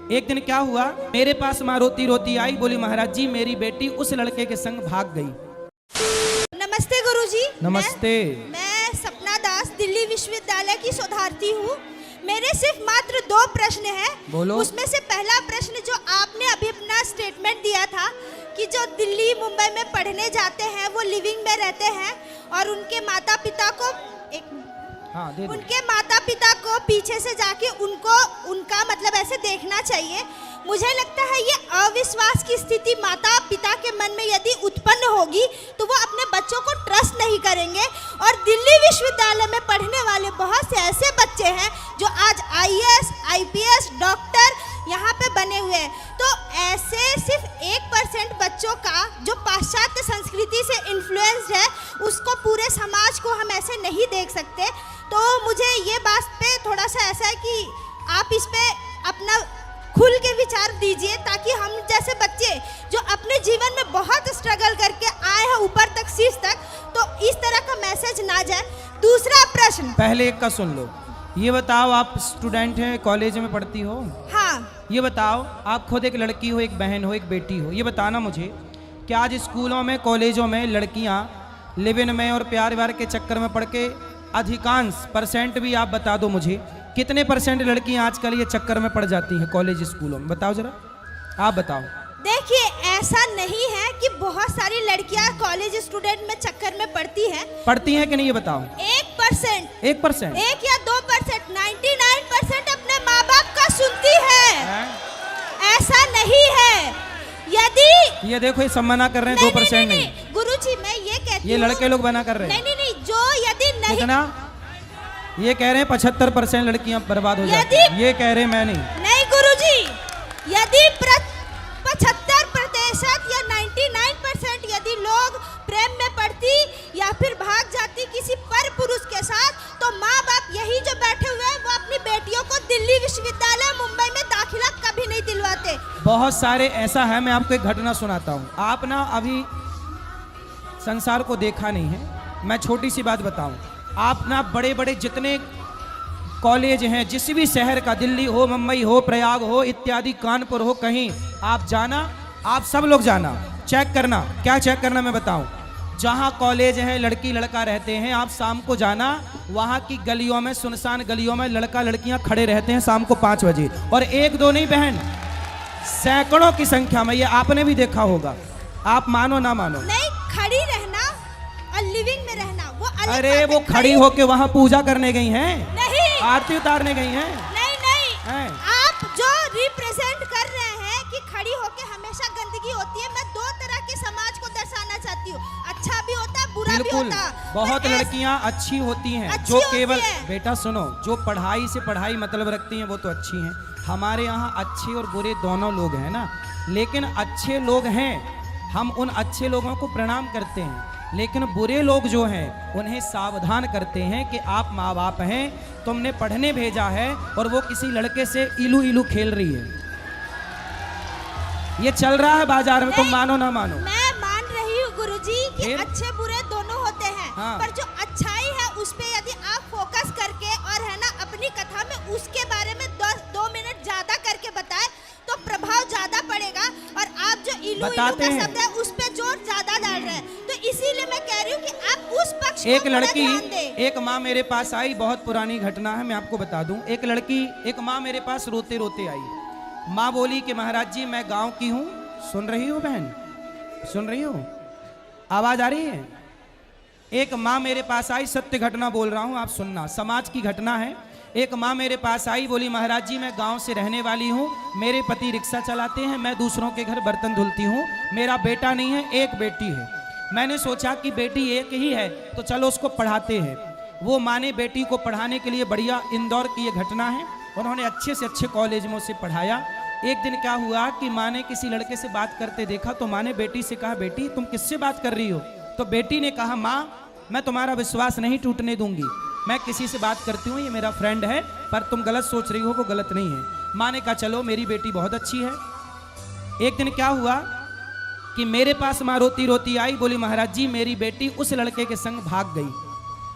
एक दिन क्या हुआ, मेरे पास माँ रोती रोती आई, बोली महाराज जी मेरी बेटी उस लड़के के संग भाग गई। नमस्ते गुरुजी। नमस्ते। मैं सपना दास दिल्ली विश्वविद्यालय की शोधार्थी हूँ। मेरे सिर्फ मात्र 2 प्रश्न हैं। बोलो। उसमें से पहला प्रश्न जो आपने अभी अपना स्टेटमेंट दिया था कि जो दिल्ली मुंबई में पढ़ने जाते हैं वो लिविंग में रहते हैं और उनके माता पिता को उनके माता पिता को पीछे से जाके उनका मतलब ऐसे देखना चाहिए। मुझे लगता है ये अविश्वास की स्थिति माता पिता के मन में यदि उत्पन्न होगी तो वो अपने बच्चों को ट्रस्ट नहीं करेंगे। और दिल्ली विश्वविद्यालय में पढ़ने वाले बहुत से ऐसे बच्चे हैं जो आज आईएएस, आईपीएस, डॉक्टर यहाँ पे बने हुए हैं। तो ऐसे सिर्फ 1% बच्चों का जो पाश्चात्य संस्कृति से इन्फ्लुएंस्ड है उसको पूरे समाज को हम ऐसे नहीं देख सकते। तो मुझे ये बात पे थोड़ा सा ऐसा है कि आप इस पे अपना खुल के विचार दीजिए ताकि हम जैसे बच्चे जो अपने जीवन में बहुत स्ट्रगल करके आए हैं ऊपर तक, शीर्ष तक, तो इस तरह का मैसेज ना जाए। दूसरा प्रश्न, पहले एक का सुन लो। ये बताओ आप स्टूडेंट हैं, कॉलेज में पढ़ती हो? हाँ। ये बताओ आप खुद एक लड़की हो, एक बहन हो, एक बेटी हो, ये बताना मुझे कि आज स्कूलों में कॉलेजों में लड़कियां लिव इन में और प्यार व्यार के चक्कर में पड़ के अधिकांश परसेंट भी आप बता दो मुझे, कितने परसेंट लड़कियां आजकल ये चक्कर में पड़ जाती हैं कॉलेज स्कूलों में? बताओ जरा, आप बताओ। देखिए ऐसा नहीं है कि बहुत सारी लड़कियां कॉलेज स्टूडेंट में चक्कर में पड़ती हैं कि नहीं, ये बताओ। 1%, 1%, 1 या 2%, 99% अपने माँ बाप का सुनती है। ऐसा नहीं है। यदि ये देखो ये सब मना कर रहे हैं, 2% नहीं। गुरुजी मैं ये कहती हूँ, ये लड़के लोग मना कर रहे हैं। नहीं, जो यदि नहीं, कितना ये कह रहे हैं 75% लड़कियां बर्बाद हो जाती हैं। ये कह रहे हैं, मैं नहीं गुरुजी, यदि 75% या 99% यदि लोग प्रेम में पड़ती या फिर भाग जाती किसी पर पुरुष के साथ, तो माँ बाप यही जो बैठे हुए हैं वो अपनी बेटियों को दिल्ली विश्वविद्यालय मुंबई में दाखिला कभी नहीं दिलवाते। बहुत सारे ऐसा है। मैं आपको एक घटना सुनाता हूँ। आप ना अभी संसार को देखा नहीं है। मैं छोटी सी बात बताऊं, आप ना बड़े बड़े जितने कॉलेज हैं जिस भी शहर का, दिल्ली हो, मुंबई हो, प्रयाग हो इत्यादि, कानपुर हो, कहीं आप जाना, आप सब लोग जाना, चेक करना। क्या चेक करना मैं बताऊं, जहां कॉलेज है लड़की लड़का रहते हैं, आप शाम को जाना, वहां की गलियों में, सुनसान गलियों में लड़का लड़कियां खड़े रहते हैं शाम को 5 बजे, और 1-2 नहीं बहन, सैकड़ों की संख्या में। ये आपने भी देखा होगा, आप मानो ना मानो। नहीं, खड़ी रहना और लिविंग में रहना वो अलग। अरे वो खड़ी होके वहां पूजा करने गई हैं, नहीं, आरती उतारने गई हैं। नहीं, आप जो रिप्रेजेंट कर रहे हैं कि खड़ी होके हमेशा गंदगी होती है। मैं 2 तरह के समाज को दर्शाना चाहती हूँ, अच्छा भी होता है, बुरा भी होता है। बहुत लड़कियां अच्छी होती हैं जो केवल, बेटा सुनो, जो पढ़ाई से पढ़ाई मतलब रखती हैं वो तो अच्छी हैं। हमारे यहाँ अच्छे और बुरे दोनों लोग हैं ना, लेकिन अच्छे लोग हैं, हम उन अच्छे लोगों को प्रणाम करते हैं, लेकिन बुरे लोग जो हैं उन्हें सावधान करते हैं कि आप माँ बाप हैं, तुमने पढ़ने भेजा है और वो किसी लड़के से इलू इलू खेल रही है। ये चल रहा है बाजार में, तुम मानो ना मानो। मैं मान रही हूँ गुरुजी कि अच्छे बुरे दोनों होते हैं। हाँ। पर जो अच्छाई है उस पे यदि आप फोकस करके और है ना अपनी कथा में उसके बारे में 2 मिनट ज्यादा करके बताए तो प्रभाव ज्यादा पड़ेगा। और आप जो इलू इलू का शब्द है उस पे जोर ज्यादा डाल रहे हैं, तो इसीलिए मैं कह रही हूँ कि आप उस पक्ष एक लड़की, एक माँ मेरे पास आई, बहुत पुरानी घटना है, मैं आपको बता दूं। एक माँ मेरे पास रोते रोते आई। माँ बोली कि महाराज जी मैं गांव की हूँ। सुन रही हो बहन, सुन रही हो, आवाज आ रही है? एक माँ मेरे पास आई, सत्य घटना बोल रहा हूँ, आप सुनना, समाज की घटना है। एक माँ मेरे पास आई, बोली महाराज जी मैं गांव से रहने वाली हूँ, मेरे पति रिक्शा चलाते हैं, मैं दूसरों के घर बर्तन धुलती हूँ, मेरा बेटा नहीं है, एक बेटी है। मैंने सोचा कि बेटी एक ही है तो चलो उसको पढ़ाते हैं। वो माँ ने बेटी को पढ़ाने के लिए, बढ़िया, इंदौर की ये घटना है, उन्होंने अच्छे से अच्छे कॉलेज में उसे पढ़ाया। एक दिन क्या हुआ कि माँ ने किसी लड़के से बात करते देखा, तो माँ ने बेटी से कहा, बेटी तुम किससे बात कर रही हो? तो बेटी ने कहा, माँ मैं तुम्हारा विश्वास नहीं टूटने दूंगी, मैं किसी से बात करती हूँ, ये मेरा फ्रेंड है, पर तुम गलत सोच रही हो, वो गलत नहीं है। माँ ने कहा चलो मेरी बेटी बहुत अच्छी है। एक दिन क्या हुआ कि मेरे पास माँ रोती रोती आई, बोली महाराज जी मेरी बेटी उस लड़के के संग भाग गई।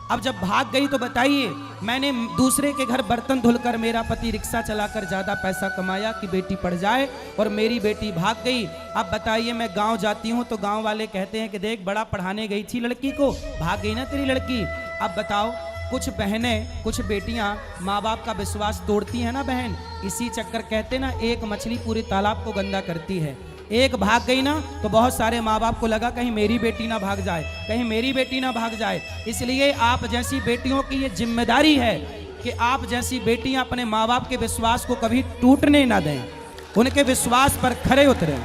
अब जब भाग गई तो बताइए, मैंने दूसरे के घर बर्तन धुलकर मेरा पति रिक्शा चलाकर ज्यादा पैसा कमाया कि बेटी पढ़ जाए, और मेरी बेटी भाग गई। अब बताइए, मैं गांव जाती हूं तो गांव वाले कहते हैं कि देख, बड़ा पढ़ाने गई थी लड़की को, भाग गई ना तेरी लड़की। अब बताओ, कुछ बहनें, कुछ बेटियां माँ बाप का विश्वास तोड़ती हैं ना बहन। इसी चक्कर कहते ना, एक मछली पूरे तालाब को गंदा करती है। एक भाग गई ना तो बहुत सारे माँ बाप को लगा कहीं मेरी बेटी ना भाग जाए, कहीं मेरी बेटी ना भाग जाए। इसलिए आप जैसी बेटियों की ये जिम्मेदारी है कि आप जैसी बेटियां अपने माँ बाप के विश्वास को कभी टूटने ना दें, उनके विश्वास पर खरे उतरें।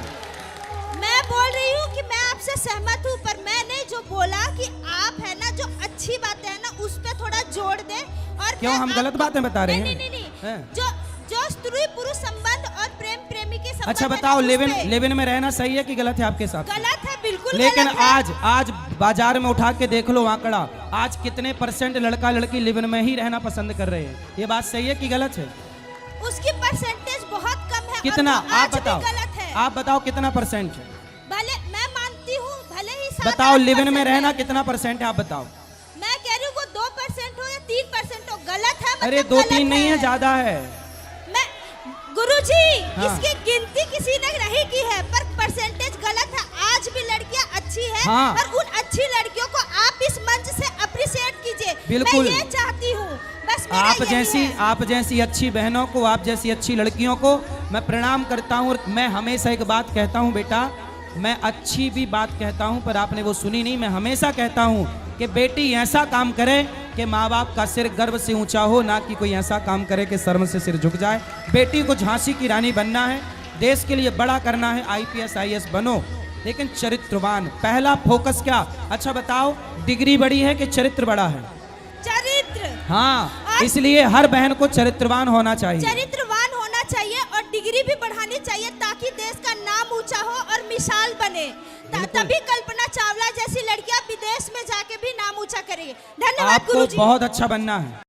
मैं बोल रही हूँ कि मैं आपसे सहमत हूँ, पर मैंने जो बोला कि आप है ना, जो अच्छी बातें है ना, उस पे थोड़ा जोड़ दें। और क्यों हम गलत बातें बता रहे हैं? नहीं। जो स्त्री पुरुष संबंध और प्रेम प्रेमी के संबंध। अच्छा बताओ, लिव इन में रहना सही है कि गलत है आपके साथ? गलत है, बिल्कुल। लेकिन गलत है। आज बाजार में उठा के देख लो आंकड़ा, आज कितने % लड़का लड़की लिव इन में ही रहना पसंद कर रहे हैं। ये बात सही है कि गलत है? उसकी परसेंटेज बहुत कम है। कितना? आप बताओ, गलत है। आप बताओ कितना % है? भले मैं मानती हूँ, भले ही बताओ लिव इन में रहना कितना % है, आप बताओ। मैं कह रही हूँ वो 2% हो या 3% हो, गलत है। अरे 2-3 नहीं है, ज्यादा है। मैं गुरुजी, हाँ। इसकी गिनती किसी ने नहीं की है, पर परसेंटेज गलत है। आज भी लड़कियां अच्छी हैं। हाँ। और उन अच्छी लड़कियों को आप इस मंच से अप्रिशिएट कीजिए। बिल्कुल। मैं ये चाहती हूँ, बस मेरा यही है। आप जैसी अच्छी बहनों को, आप जैसी अच्छी लड़कियों को मैं प्रणाम करता हूँ। और मैं हमेशा एक बात कहता हूँ बेटा, मैं अच्छी भी बात कहता हूँ, पर आपने वो सुनी नहीं। मैं हमेशा कहता हूँ कि बेटी ऐसा काम करे कि माँ बाप का सिर गर्व से ऊंचा हो, ना कि कोई ऐसा काम करे कि शर्म से सिर झुक जाए। बेटी को झांसी की रानी बनना है, देश के लिए बड़ा करना है, IPS IAS बनो, लेकिन चरित्रवान। पहला फोकस क्या? अच्छा बताओ, डिग्री बड़ी है कि चरित्र बड़ा है? चरित्र। हाँ, इसलिए हर बहन को चरित्रवान होना चाहिए। चरित्रवान होना चाहिए और डिग्री भी बढ़ानी चाहिए, ताकि देश का नाम ऊंचा हो और मिसाल बने। तभी कल्पना चावला जैसी लड़कियां विदेश में जाके भी नाम ऊंचा करेंगे। धन्यवाद आपको गुरुजी। बहुत अच्छा बनना है।